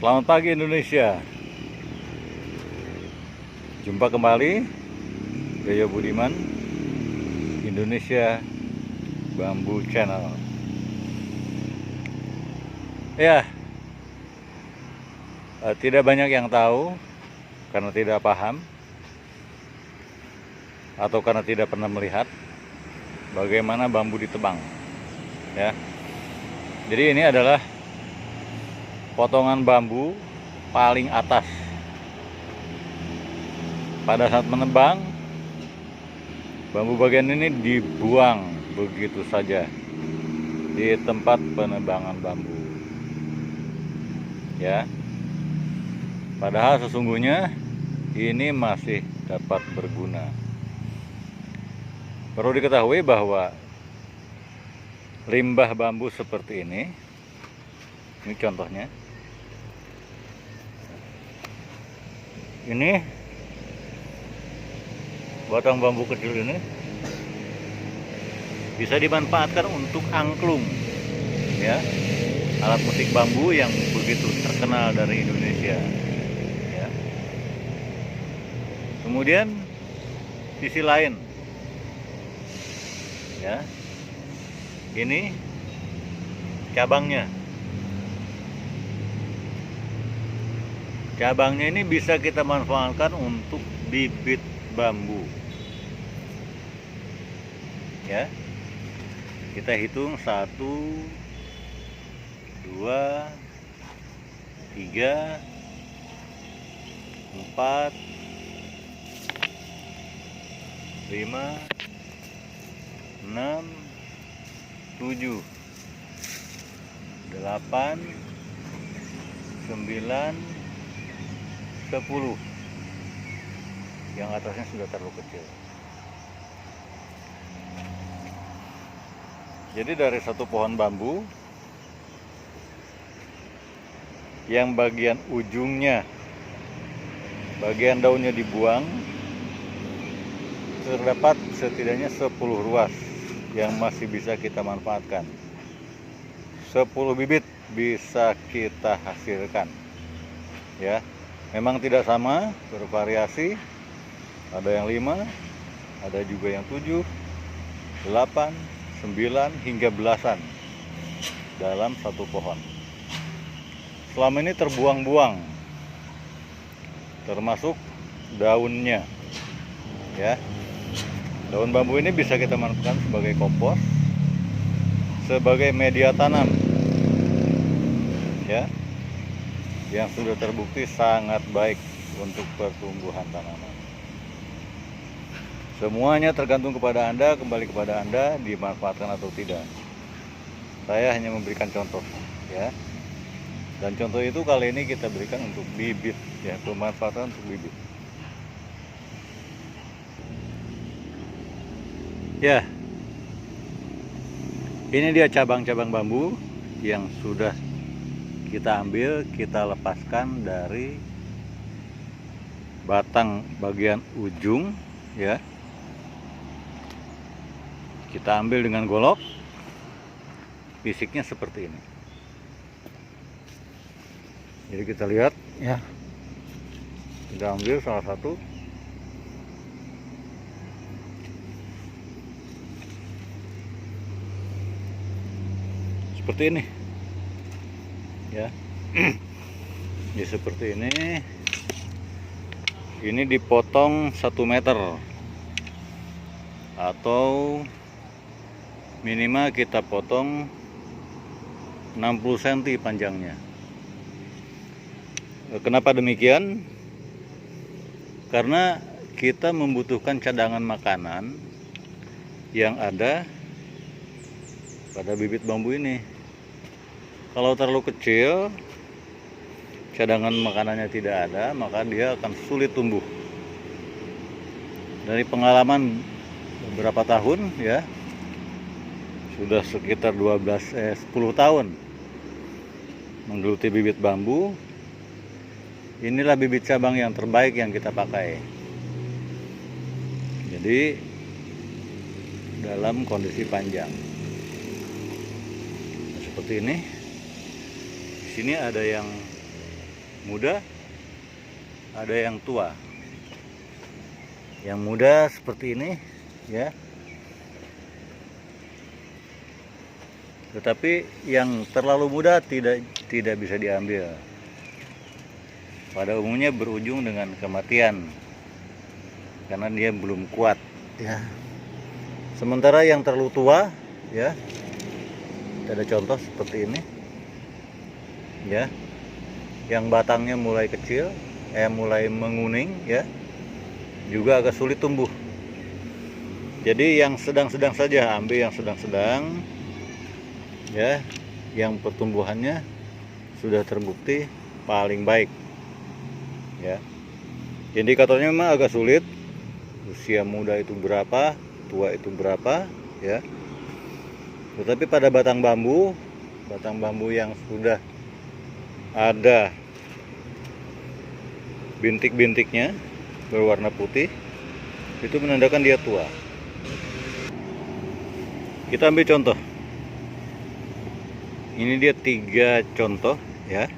Selamat pagi Indonesia. Jumpa kembali Gaya Budiman, Indonesia Bambu Channel. Ya, tidak banyak yang tahu karena tidak paham atau karena tidak pernah melihat bagaimana bambu ditebang. Ya, jadi ini adalah potongan bambu paling atas. Pada saat menebang, bambu bagian ini dibuang begitu saja di tempat penebangan bambu. Ya, padahal sesungguhnya ini masih dapat berguna. Perlu diketahui bahwa limbah bambu seperti ini contohnya. Ini batang bambu kecil ini bisa dimanfaatkan untuk angklung, ya, alat musik bambu yang begitu terkenal dari Indonesia. Ya. Kemudian sisi lain, ya, ini cabangnya. Cabangnya ini bisa kita manfaatkan untuk bibit bambu. Ya, kita hitung 1, 2, 3, 4, 5, 6, 7, 8, 9, 10. Yang atasnya sudah terlalu kecil. Jadi dari satu pohon bambu yang bagian ujungnya, bagian daunnya dibuang, terdapat setidaknya 10 ruas yang masih bisa kita manfaatkan. 10 bibit bisa kita hasilkan. Ya. Memang tidak sama, bervariasi. Ada yang 5, ada juga yang 7, 8, 9 hingga belasan dalam satu pohon. Selama ini terbuang-buang, termasuk daunnya. Ya, daun bambu ini bisa kita manfaatkan sebagai kompos, sebagai media tanam. Ya, yang sudah terbukti sangat baik untuk pertumbuhan tanaman. Semuanya tergantung kepada Anda, kembali kepada Anda, dimanfaatkan atau tidak. Saya hanya memberikan contoh, ya. Dan contoh itu kali ini kita berikan untuk bibit, ya, pemanfaatan untuk bibit. Ya, ini dia cabang-cabang bambu yang sudah kita ambil, kita lepaskan dari batang bagian ujung, ya. Kita ambil dengan golok. Fisiknya seperti ini. Jadi kita lihat, ya. Kita ambil salah satu. Seperti ini. Ya. Ya seperti ini. Ini dipotong 1 meter atau minimal kita potong 60 cm panjangnya. Kenapa demikian? Karena kita membutuhkan cadangan makanan yang ada pada bibit bambu ini. Kalau terlalu kecil, cadangan makanannya tidak ada, maka dia akan sulit tumbuh. Dari pengalaman beberapa tahun, ya, sudah sekitar 10 tahun menggeluti bibit bambu. Inilah bibit cabang yang terbaik yang kita pakai. Jadi dalam kondisi panjang seperti ini. Di sini ada yang muda, ada yang tua. Yang muda seperti ini ya. Tetapi yang terlalu muda tidak bisa diambil. Pada umumnya berujung dengan kematian karena dia belum kuat ya. Sementara yang terlalu tua ya, kita ada contoh seperti ini ya, yang batangnya mulai kecil, mulai menguning ya, juga agak sulit tumbuh. Jadi yang sedang-sedang saja, ambil yang sedang-sedang ya, yang pertumbuhannya sudah terbukti paling baik ya. Indikatornya memang agak sulit, usia muda itu berapa, tua itu berapa ya. Tetapi pada batang bambu yang sudah ada bintik-bintiknya berwarna putih, itu menandakan dia tua. Kita ambil contoh. Ini dia 3 contoh ya,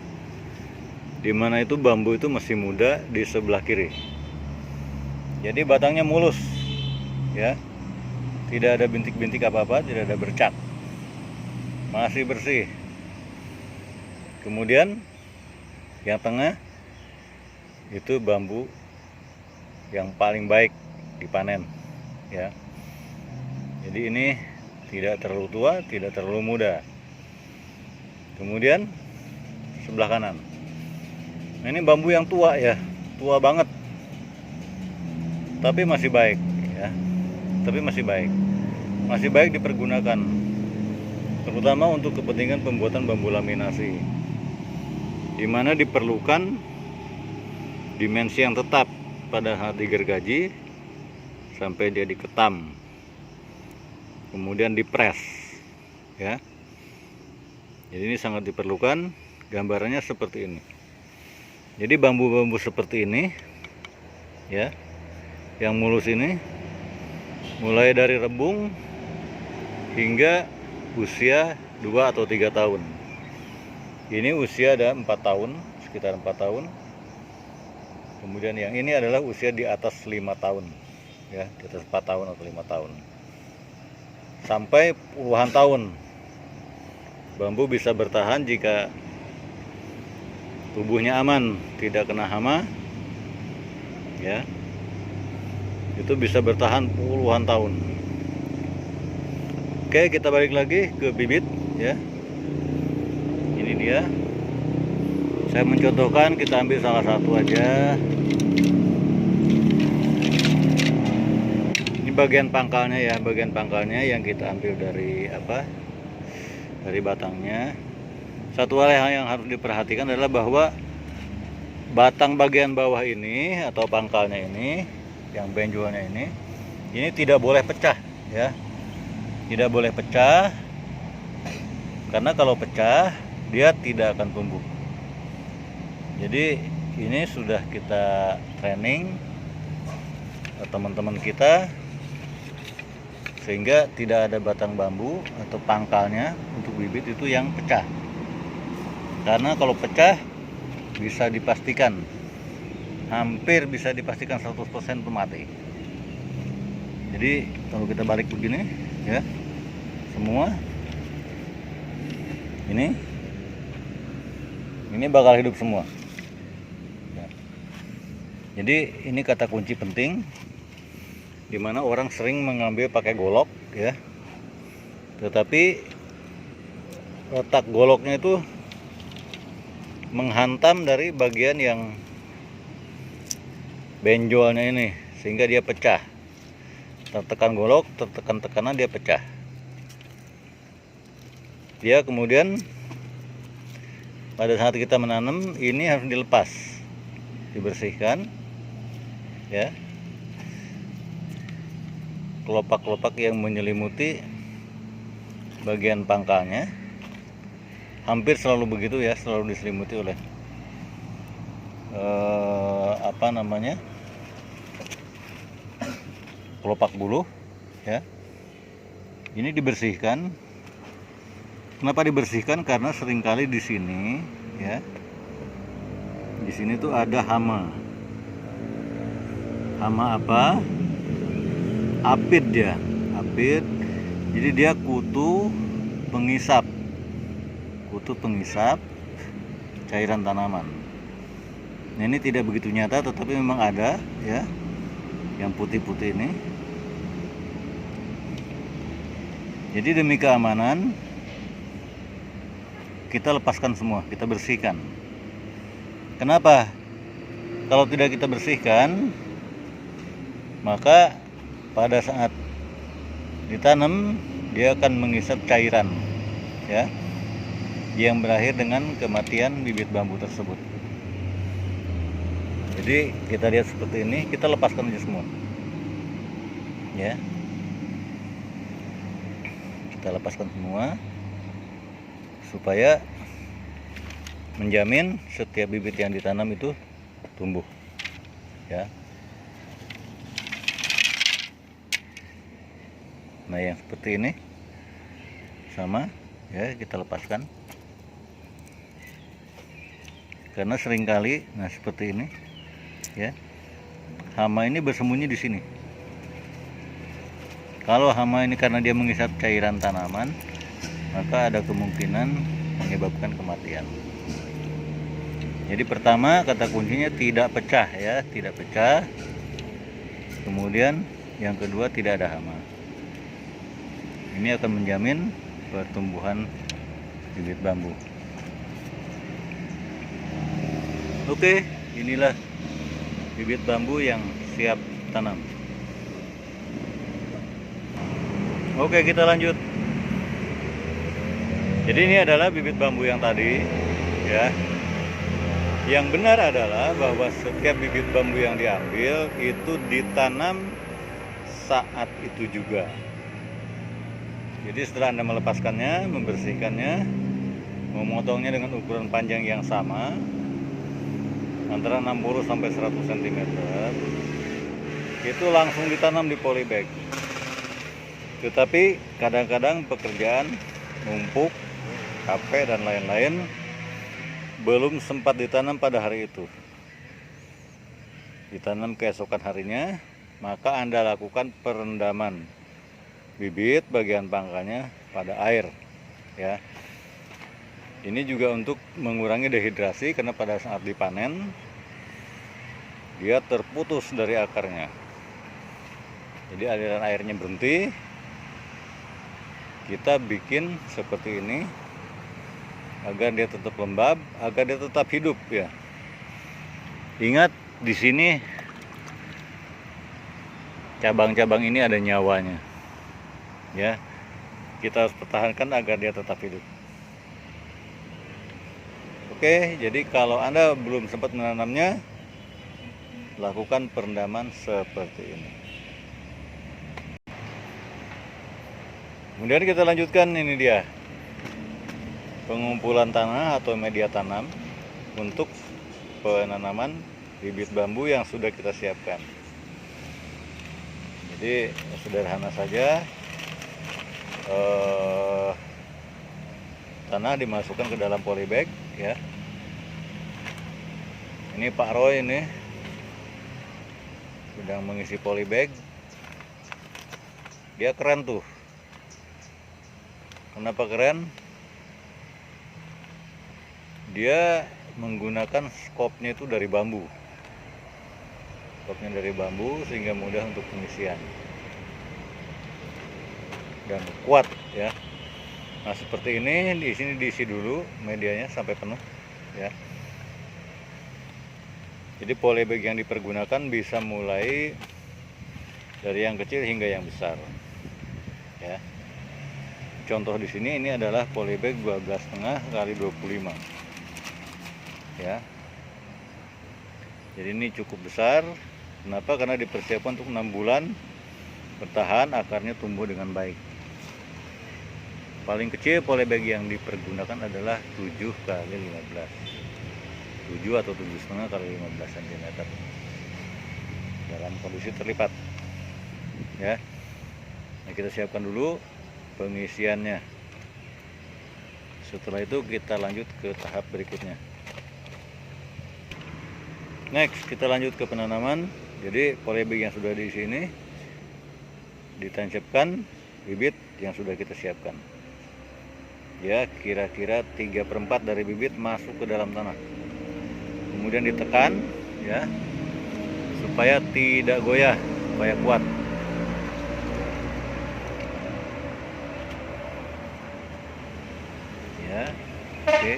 dimana itu bambu itu masih muda di sebelah kiri. Jadi batangnya mulus ya, tidak ada bintik-bintik apa-apa, tidak ada bercak, masih bersih. Kemudian yang tengah itu bambu yang paling baik dipanen ya. Jadi ini tidak terlalu tua, tidak terlalu muda. Kemudian sebelah kanan, nah ini bambu yang tua ya, tua banget, tapi masih baik ya, masih baik dipergunakan, terutama untuk kepentingan pembuatan bambu laminasi, di mana diperlukan dimensi yang tetap pada saat digergaji sampai dia diketam, kemudian dipres ya. Jadi ini sangat diperlukan. Gambarannya seperti ini. Jadi bambu-bambu seperti ini ya, yang mulus ini, mulai dari rebung hingga usia 2 atau 3 tahun. Ini usia ada 4 tahun, sekitar 4 tahun. Kemudian yang ini adalah usia di atas 5 tahun ya, di atas 4 tahun atau 5 tahun sampai puluhan tahun. Bambu bisa bertahan jika tubuhnya aman, tidak kena hama ya, itu bisa bertahan puluhan tahun. Oke, kita balik lagi ke bibit ya. Ini dia, saya mencontohkan, kita ambil salah satu aja. Ini bagian pangkalnya ya, bagian pangkalnya yang kita ambil dari apa, dari batangnya. Satu hal yang harus diperhatikan adalah bahwa batang bagian bawah ini atau pangkalnya ini, yang benjolannya ini tidak boleh pecah ya, tidak boleh pecah, karena kalau pecah dia tidak akan tumbuh. Jadi ini sudah kita training teman-teman kita, sehingga tidak ada batang bambu atau pangkalnya untuk bibit itu yang pecah. Karena kalau pecah bisa dipastikan, hampir bisa dipastikan 100% itu mati. Jadi kalau kita balik begini ya, semua ini bakal hidup semua ya. Jadi ini kata kunci penting, dimana orang sering mengambil pakai golok ya, tetapi letak goloknya itu menghantam dari bagian yang benjolnya ini, sehingga dia pecah. Tertekan golok, tertekan tekanan, dia pecah. Dia kemudian pada saat kita menanam ini harus dilepas, dibersihkan ya, kelopak-kelopak yang menyelimuti bagian pangkalnya. Hampir selalu begitu ya, selalu diselimuti oleh kelopak buluh ya. Ini dibersihkan. Kenapa dibersihkan? Karena seringkali di sini ya, di sini tuh ada hama. Hama apa? Apit dia, apit. Jadi dia kutu pengisap cairan tanaman. Nah, ini tidak begitu nyata, tetapi memang ada ya, yang putih-putih ini. Jadi demi keamanan kita lepaskan semua, kita bersihkan. Kenapa? Kalau tidak kita bersihkan, maka pada saat ditanam dia akan mengisap cairan ya, yang berakhir dengan kematian bibit bambu tersebut. Jadi kita lihat seperti ini, kita lepaskan aja semua ya, kita lepaskan semua supaya menjamin setiap bibit yang ditanam itu tumbuh ya. Nah, yang seperti ini sama ya, kita lepaskan karena seringkali seperti ini ya, hama ini bersembunyi di sini. Kalau hama ini karena dia mengisap cairan tanaman, maka ada kemungkinan menyebabkan kematian. Jadi pertama, kata kuncinya tidak pecah ya, tidak pecah. Kemudian yang kedua, tidak ada hama. Ini akan menjamin pertumbuhan bibit bambu. Oke, inilah bibit bambu yang siap tanam. Oke, kita lanjut. Jadi ini adalah bibit bambu yang tadi ya. Yang benar adalah bahwa setiap bibit bambu yang diambil itu ditanam saat itu juga. Jadi setelah Anda melepaskannya, membersihkannya, memotongnya dengan ukuran panjang yang sama antara 60 sampai 100 cm, itu langsung ditanam di polybag. Tetapi kadang-kadang pekerjaan numpuk, capek dan lain-lain, belum sempat ditanam pada hari itu. Ditanam keesokan harinya, maka Anda lakukan perendaman bibit bagian pangkalnya pada air ya. Ini juga untuk mengurangi dehidrasi, karena pada saat dipanen dia terputus dari akarnya. Jadi aliran airnya berhenti. Kita bikin seperti ini agar dia tetap lembab, agar dia tetap hidup ya. Ingat, di sini cabang-cabang ini ada nyawanya ya, kita harus pertahankan agar dia tetap hidup. Oke, jadi kalau Anda belum sempat menanamnya, lakukan perendaman seperti ini. Kemudian kita lanjutkan, ini dia pengumpulan tanah atau media tanam untuk penanaman bibit bambu yang sudah kita siapkan. Jadi sederhana saja, tanah dimasukkan ke dalam polybag ya. Ini Pak Roy ini sedang mengisi polybag. Dia keren tuh. Kenapa keren? Dia menggunakan skopnya itu dari bambu. Skopnya dari bambu sehingga mudah untuk pengisian dan kuat ya. Nah, seperti ini, di sini diisi dulu medianya sampai penuh ya. Jadi polybag yang dipergunakan bisa mulai dari yang kecil hingga yang besar ya. Contoh di sini, ini adalah polybag 12,5 kali 25 ya. Jadi ini cukup besar. Kenapa? Karena dipersiapkan untuk 6 bulan bertahan, akarnya tumbuh dengan baik. Paling kecil polybag yang dipergunakan adalah 7 kali 15, 7 atau 7,5 kali 15 cm dalam kondisi terlipat ya. Nah, kita siapkan dulu pengisiannya. Setelah itu kita lanjut ke tahap berikutnya. Next, kita lanjut ke penanaman. Jadi polybag yang sudah di sini ditancapkan bibit yang sudah kita siapkan. Ya, kira-kira 3/4 dari bibit masuk ke dalam tanah. Kemudian ditekan ya, supaya tidak goyah, supaya kuat. Ya, oke.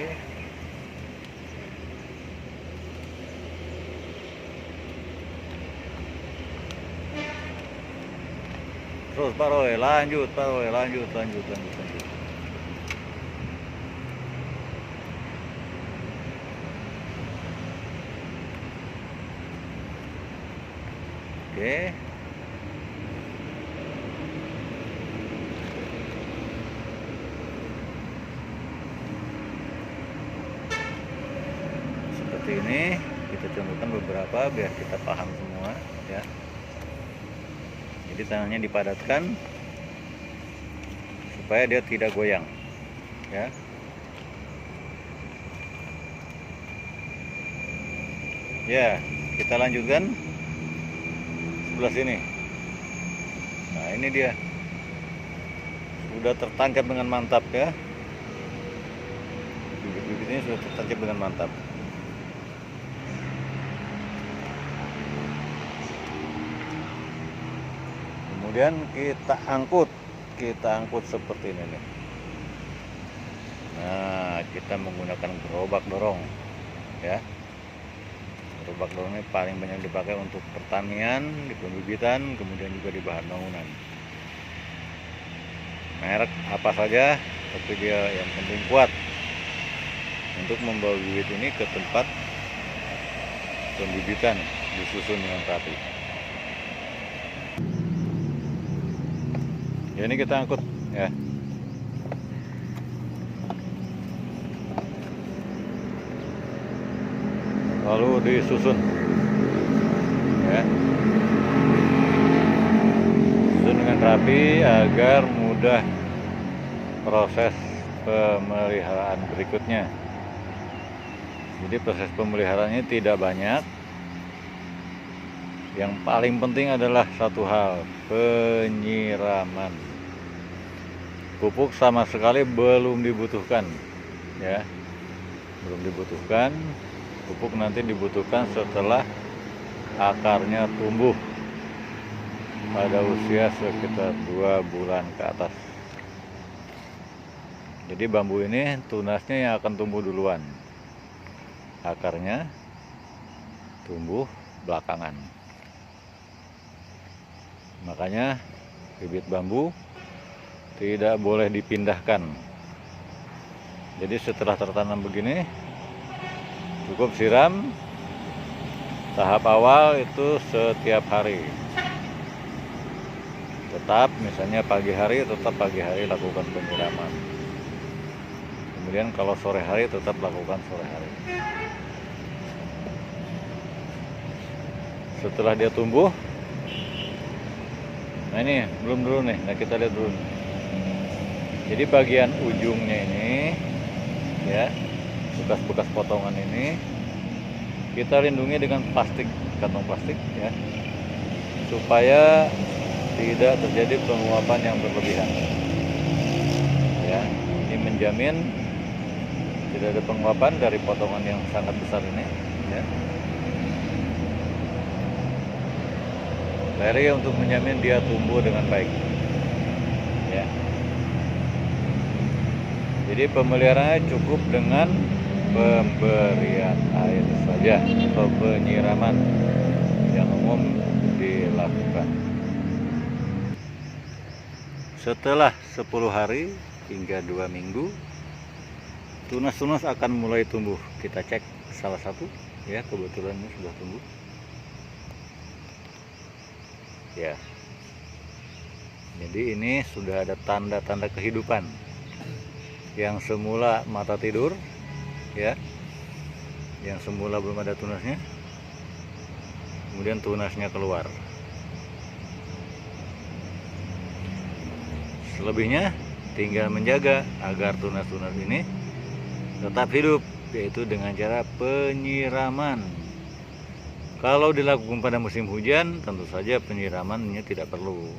Terus Pak Roy, lanjut Pak Roy, lanjut. Oke. Seperti ini, kita contohkan beberapa biar kita paham semua ya. Jadi tanahnya dipadatkan supaya dia tidak goyang ya. Ya, kita lanjutkan sebelah sini. Nah, ini dia sudah tertancap dengan mantap ya. Bibit-bibitnya sudah tertancap dengan mantap. Kemudian kita angkut seperti ini nih. Nah, kita menggunakan gerobak dorong ya. Gerobak dorong ini paling banyak dipakai untuk pertanian, di pembibitan, kemudian juga di bahan bangunan. Merek apa saja, tapi dia yang penting kuat untuk membawa bibit ini ke tempat pembibitan, disusun dengan rapi. Ya, ini kita angkut ya. Lalu disusun ya, susun dengan rapi agar mudah proses pemeliharaan berikutnya. Jadi proses pemeliharaannya tidak banyak. Yang paling penting adalah satu hal, penyiraman. Pupuk sama sekali belum dibutuhkan ya, belum dibutuhkan. Pupuk nanti dibutuhkan setelah akarnya tumbuh pada usia sekitar 2 bulan ke atas. Jadi bambu ini tunasnya yang akan tumbuh duluan, akarnya tumbuh belakangan. Makanya bibit bambu tidak boleh dipindahkan. Jadi setelah tertanam begini, cukup siram tahap awal itu setiap hari. Tetap misalnya pagi hari, tetap pagi hari lakukan penyiraman. Kemudian kalau sore hari tetap lakukan sore hari. Setelah dia tumbuh, nah ini belum dulu nih, nah kita lihat dulu. Jadi bagian ujungnya ini ya, bekas-bekas potongan ini kita lindungi dengan plastik, kantong plastik ya, supaya tidak terjadi penguapan yang berlebihan ya. Ini menjamin tidak ada penguapan dari potongan yang sangat besar ini ya. Lari untuk menjamin dia tumbuh dengan baik ya. Jadi pemeliharaannya cukup dengan pemberian air saja atau penyiraman yang umum dilakukan. Setelah 10 hari hingga 2 minggu, tunas-tunas akan mulai tumbuh. Kita cek salah satu ya, kebetulan ini sudah tumbuh ya. Jadi ini sudah ada tanda-tanda kehidupan. Yang semula mata tidur ya, yang semula belum ada tunasnya, kemudian tunasnya keluar. Selebihnya tinggal menjaga agar tunas-tunas ini tetap hidup, yaitu dengan cara penyiraman Kalau dilakukan pada musim hujan, tentu saja penyiramannya tidak perlu.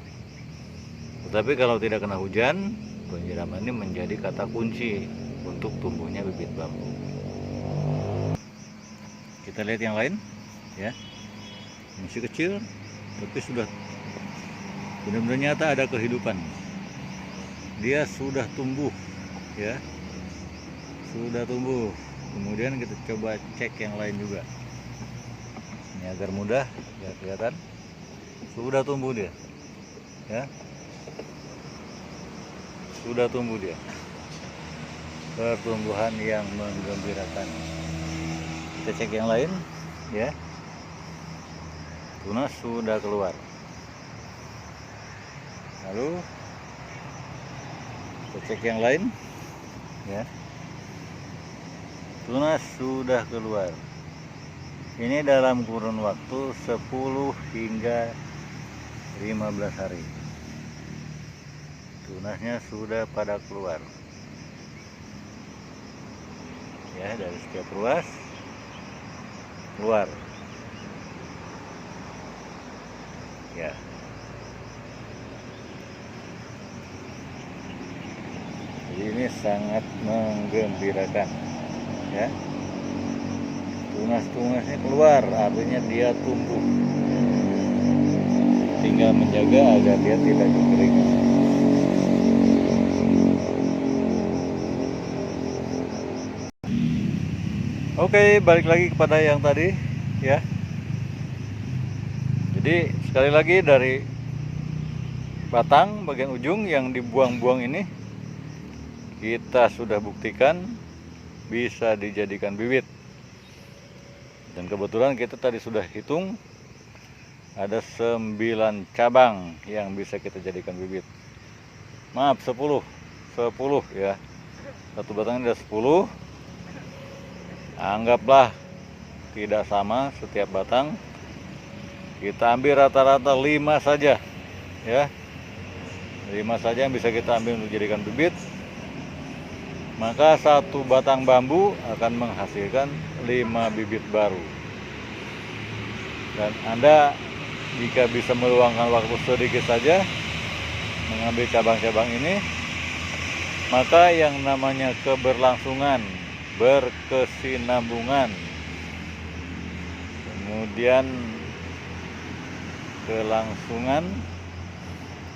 Tetapi kalau tidak kena hujan, penyiraman ini menjadi kata kunci untuk tumbuhnya bibit bambu. Kita lihat yang lain, ya. Masih kecil, tapi sudah benar-benar nyata ada kehidupan. Dia sudah tumbuh, ya, sudah tumbuh. Kemudian kita coba cek yang lain juga. Ini agar mudah, ya, kelihatan sudah tumbuh dia, ya, sudah tumbuh dia. Pertumbuhan yang menggembirakan. Kita cek yang lain, ya. Tunas sudah keluar. Lalu kita cek yang lain, ya. Tunas sudah keluar. Ini dalam kurun waktu 10 hingga 15 hari. Tunasnya sudah pada keluar. Ya, dari setiap ruas keluar. Ya. Jadi ini sangat menggembirakan, ya. Tunas-tunasnya keluar, artinya dia tumbuh. Tinggal menjaga agar dia tidak kering. Oke, balik lagi kepada yang tadi, ya. Jadi sekali lagi dari batang bagian ujung yang dibuang-buang ini kita sudah buktikan bisa dijadikan bibit. Dan kebetulan kita tadi sudah hitung ada 9 cabang yang bisa kita jadikan bibit. Maaf, 10 ya. Satu batang ada 10. Anggaplah tidak sama setiap batang. Kita ambil rata-rata 5 saja, ya. 5 saja yang bisa kita ambil untuk jadikan bibit. Maka satu batang bambu akan menghasilkan 5 bibit baru. Dan Anda jika bisa meluangkan waktu sedikit saja mengambil cabang-cabang ini, maka yang namanya keberlangsungan, berkesinambungan, kemudian kelangsungan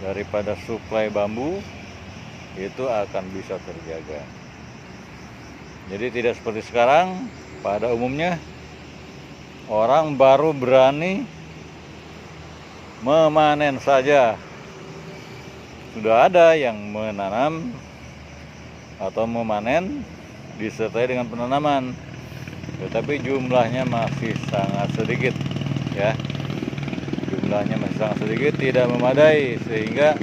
daripada suplai bambu itu akan bisa terjaga. Jadi tidak seperti sekarang, pada umumnya orang baru berani memanen saja. Sudah ada yang menanam atau memanen disertai dengan penanaman, tetapi jumlahnya masih sangat sedikit, ya. Jumlahnya masih sangat sedikit, tidak memadai, sehingga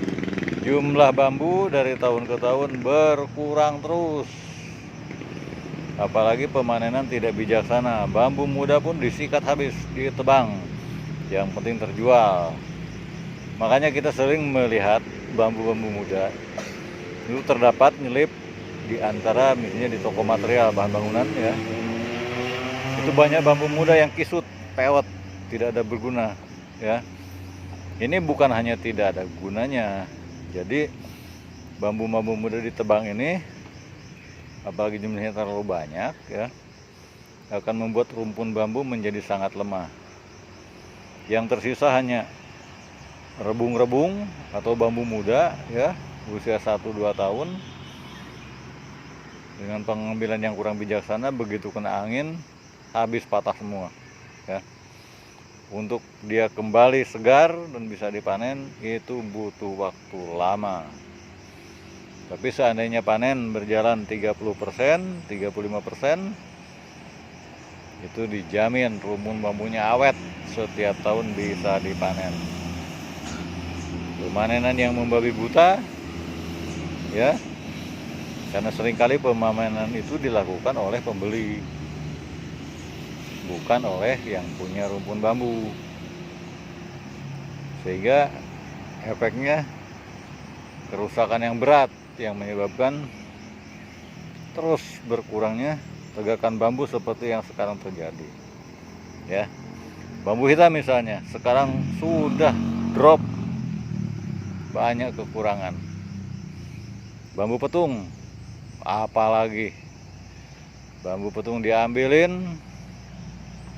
jumlah bambu dari tahun ke tahun berkurang terus. Apalagi pemanenan tidak bijaksana, bambu muda pun disikat habis, ditebang, yang penting terjual. Makanya kita sering melihat bambu-bambu muda itu terdapat nyelip di antara, misalnya di toko material bahan bangunan, ya. Itu banyak bambu muda yang kisut, pewet, tidak ada berguna, ya. Ini bukan hanya tidak ada gunanya. Jadi bambu-bambu muda ditebang ini, apalagi jumlahnya terlalu banyak, ya, akan membuat rumpun bambu menjadi sangat lemah. Yang tersisa hanya rebung-rebung atau bambu muda, ya, usia 1-2 tahun. Dengan pengambilan yang kurang bijaksana, begitu kena angin habis patah semua, ya. Untuk dia kembali segar dan bisa dipanen itu butuh waktu lama. Tapi seandainya panen berjalan 30%, 35%, itu dijamin rumpun bambunya awet, setiap tahun bisa dipanen. Pemanenan yang membabi buta, ya, karena seringkali pemanenan itu dilakukan oleh pembeli, bukan oleh yang punya rumpun bambu, sehingga efeknya kerusakan yang berat yang menyebabkan terus berkurangnya tegakan bambu seperti yang sekarang terjadi, ya. Bambu hitam misalnya sekarang sudah drop, banyak kekurangan. Bambu petung apalagi, bambu petung diambilin,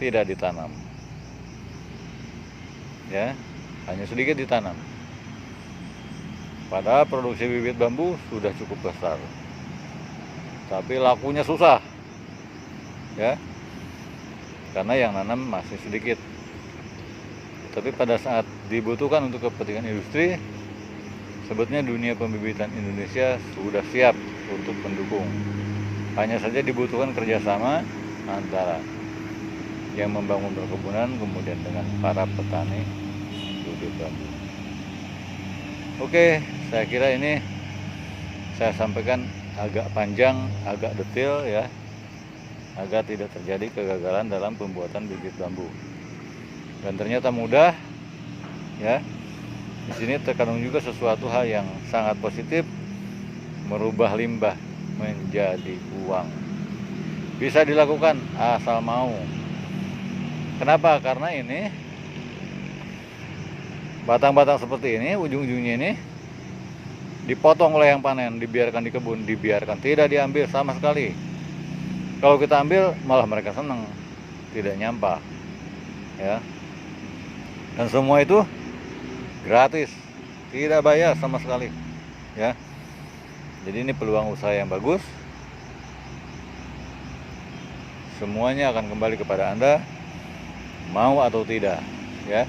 tidak ditanam, ya, hanya sedikit ditanam. Padahal produksi bibit bambu sudah cukup besar, tapi lakunya susah, ya, karena yang nanam masih sedikit. Tapi pada saat dibutuhkan untuk kepentingan industri, sebetulnya dunia pembibitan Indonesia sudah siap untuk mendukung. Hanya saja dibutuhkan kerjasama antara yang membangun perkebunan kemudian dengan para petani bibit bambu. Oke, saya kira ini saya sampaikan agak panjang, agak detail ya, agar tidak terjadi kegagalan dalam pembuatan bibit bambu. Dan ternyata mudah, ya. Di sini terkandung juga sesuatu hal yang sangat positif, merubah limbah menjadi uang. Bisa dilakukan asal mau. Kenapa? Karena ini batang-batang seperti ini, ujung-ujungnya ini dipotong oleh yang panen, dibiarkan di kebun, dibiarkan, tidak diambil sama sekali. Kalau kita ambil malah mereka senang, tidak nyampah, ya. Dan semua itu gratis, tidak bayar sama sekali, ya. Jadi ini peluang usaha yang bagus. Semuanya akan kembali kepada Anda, mau atau tidak, ya.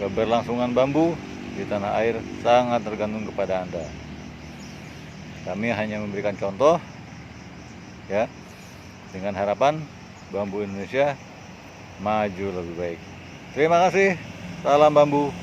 Keberlangsungan bambu di tanah air sangat tergantung kepada Anda. Kami hanya memberikan contoh, ya, dengan harapan bambu Indonesia maju lebih baik. Terima kasih. Salam bambu.